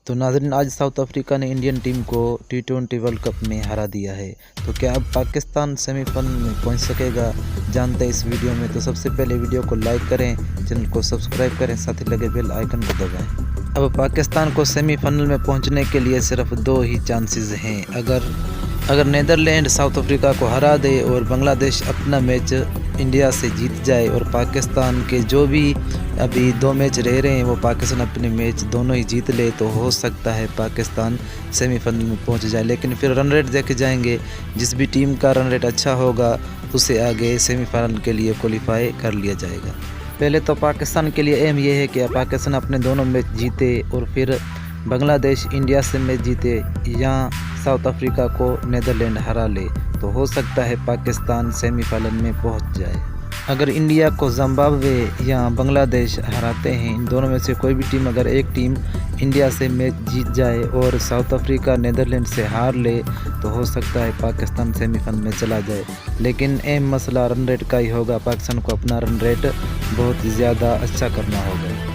तो नाज़रीन, आज साउथ अफ्रीका ने इंडियन टीम को T20 वर्ल्ड कप में हरा दिया है। तो क्या अब पाकिस्तान सेमीफाइनल में पहुंच सकेगा, जानते हैं इस वीडियो में। तो सबसे पहले वीडियो को लाइक करें, चैनल को सब्सक्राइब करें, साथ ही लगे बेल आइकन को दबाएं। अब पाकिस्तान को सेमीफाइनल में पहुंचने के लिए सिर्फ दो ही चांसेस हैं। अगर नीदरलैंड साउथ अफ्रीका को हरा दे और बांग्लादेश अपना मैच इंडिया से जीत जाए और पाकिस्तान के जो भी अभी दो मैच रह रहे हैं वो पाकिस्तान अपने मैच दोनों ही जीत ले, तो हो सकता है पाकिस्तान सेमीफाइनल में पहुंच जाए। लेकिन फिर रन रेट देखे जाएंगे, जिस भी टीम का रन रेट अच्छा होगा उसे आगे सेमीफाइनल के लिए क्वालिफाई कर लिया जाएगा। पहले तो पाकिस्तान के लिए एम ये है कि पाकिस्तान अपने दोनों मैच जीते और फिर बांग्लादेश इंडिया से मैच जीते या साउथ अफ्रीका को नीदरलैंड हरा ले, तो हो सकता है पाकिस्तान सेमीफाइनल में पहुंच जाए। अगर इंडिया को जिम्बाब्वे या बांग्लादेश हराते हैं, इन दोनों में से कोई भी टीम, अगर एक टीम इंडिया से मैच जीत जाए और साउथ अफ्रीका नीदरलैंड से हार ले, तो हो सकता है पाकिस्तान सेमीफाइनल में चला जाए। लेकिन अहम मसला रन रेट का ही होगा। पाकिस्तान को अपना रन रेट बहुत ज़्यादा अच्छा करना होगा।